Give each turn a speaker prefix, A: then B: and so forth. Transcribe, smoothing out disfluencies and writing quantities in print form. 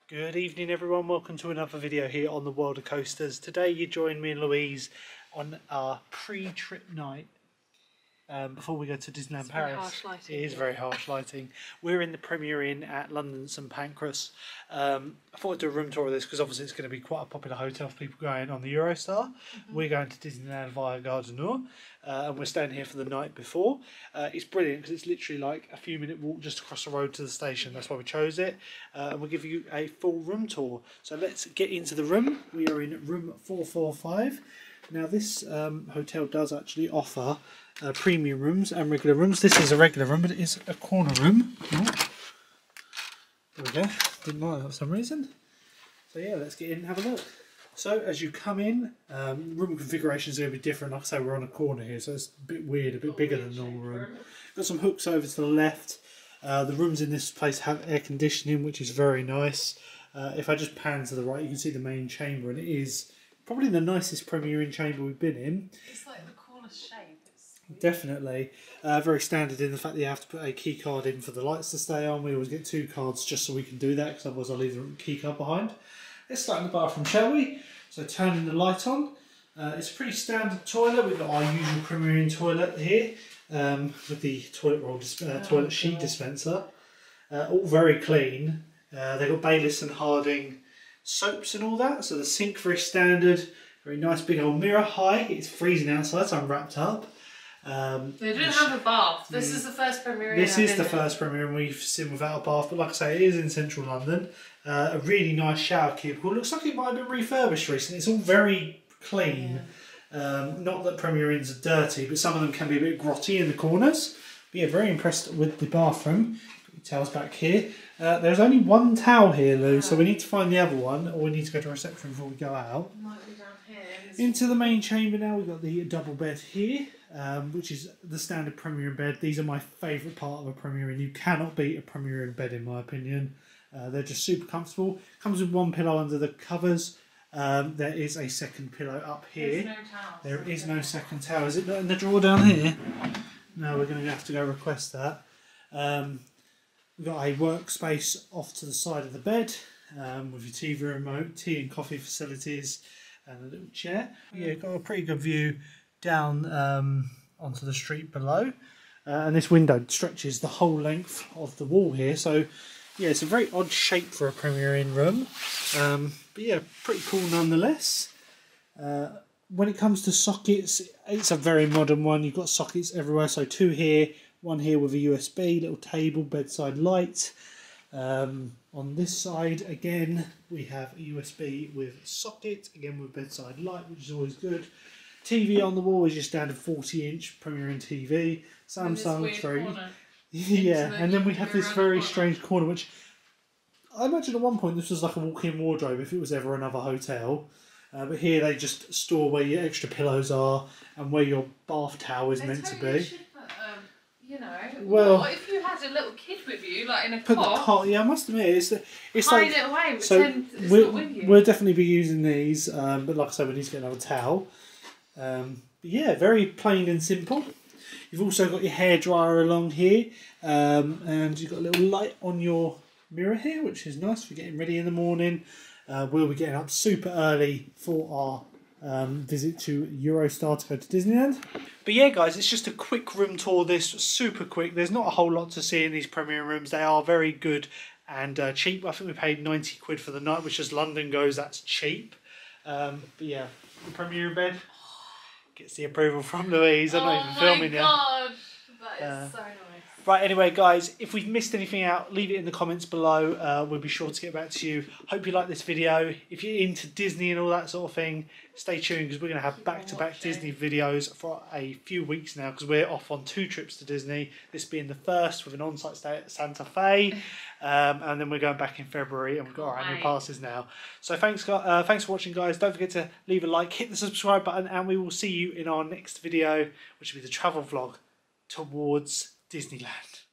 A: Good evening everyone, welcome to another video here on the World of Coasters. Today you join me and Louise on our pre-trip night before we go to Disneyland Paris.
B: Harsh lighting.
A: It is very harsh lighting. We're in the Premier Inn at London St Pancras. I thought I'd do a room tour of this because obviously it's going to be quite a popular hotel for people going on the Eurostar. We're going to Disneyland via Gare du Nord and we're staying here for the night before. It's brilliant because it's literally like a few minute walk just across the road to the station. That's why we chose it. And we'll give you a full room tour. So let's get into the room. We are in room 445. Now this hotel does actually offer premium rooms and regular rooms. This is a regular room, but it is a corner room. Oh. There we go. Didn't like that for some reason. So yeah, let's get in and have a look. So as you come in, room configuration is going to be different. Like I say, we're on a corner here, so it's a bit weird, a bit bigger than a normal room. Got some hooks over to the left. The rooms in this place have air conditioning, which is very nice. If I just pan to the right, you can see the main chamber, and it is probably the nicest Premier Inn chamber we've been in.
B: It's like the coolest shape.
A: Definitely. Very standard in the fact that you have to put a key card in for the lights to stay on. We always get 2 cards just so we can do that, because otherwise I'll leave the key card behind. Let's start in the bathroom, shall we? So turning the light on. It's a pretty standard toilet. We've got our usual Premier Inn toilet here with the toilet roll toilet sheet dispenser. All very clean. They've got Bayliss and Harding soaps and all that. So the sink very standard. Very nice big old mirror. High. It's freezing outside, so I'm wrapped up.
B: They didn't have a bath. This is the first Premier Inn.
A: This is the first Premier Inn we've seen without a bath, but like I say, it is in central London. A really nice shower cubicle. Looks like it might have been refurbished recently. It's all very clean. Yeah. Not that Premier Inns are dirty, but some of them can be a bit grotty in the corners. But yeah, very impressed with the bathroom. Put your towels back here. There's only one towel here, Lou, so we need to find the other one, or we need to go to reception before we go out.
B: Might be down here.
A: Into the main chamber now. We've got the double bed here. Which is the standard Premier Inn bed. These are my favourite part of a Premier Inn. You cannot beat a Premier Inn bed in my opinion. They're just super comfortable. Comes with 1 pillow under the covers. There is a second pillow up here.
B: There's no towel.
A: There is no second towel. Is it not in the drawer down here? No, we're going to have to go request that. We've got a workspace off to the side of the bed with your TV remote, tea and coffee facilities, and a little chair. Yeah, got a pretty good view down onto the street below, and this window stretches the whole length of the wall here, so yeah, it's a very odd shape for a Premier Inn room, but yeah, pretty cool nonetheless. When it comes to sockets, it's a very modern one. You've got sockets everywhere, so 2 here, 1 here with a USB, little table, bedside light. On this side again we have a USB with socket, again with bedside light, which is always good. TV on the wall is your standard 40-inch Premier Inn TV. Samsung, very yeah, and then we have this very strange corner, which I imagine at one point this was like a walk-in wardrobe if it was ever another hotel. But here they just store where your extra pillows are and where your bath towel is meant to be.
B: You know,
A: well,
B: what if you had a little kid with you, like in a
A: put
B: cot?
A: The cot, yeah, I must admit, it's
B: hide
A: like,
B: it away,
A: so
B: pretend it's not with you.
A: We'll definitely be using these, but like I said, we need to get another towel. But yeah, very plain and simple. You've also got your hairdryer along here, and you've got a little light on your mirror here, which is nice for getting ready in the morning. We'll be getting up super early for our visit to Eurostar to go to Disneyland. But yeah guys, it's just a quick room tour, this super quick. There's not a whole lot to see in these Premier rooms. They are very good and cheap. I think we paid 90 quid for the night, which as London goes, that's cheap. But yeah, the Premier bed gets the approval from Louise. I'm not even filming yet.
B: Oh my god, that is so nice.
A: Right, anyway guys, if we've missed anything out, leave it in the comments below. We'll be sure to get back to you. Hope you like this video. If you're into Disney and all that sort of thing, stay tuned because we're going to have back-to-back Disney videos for a few weeks now, because we're off on 2 trips to Disney. This being the first with an on-site stay at Santa Fe, and then we're going back in February, and we've got our annual passes now. So thanks for watching guys. Don't forget to leave a like, hit the subscribe button, and we will see you in our next video, which will be the travel vlog towards Disneyland.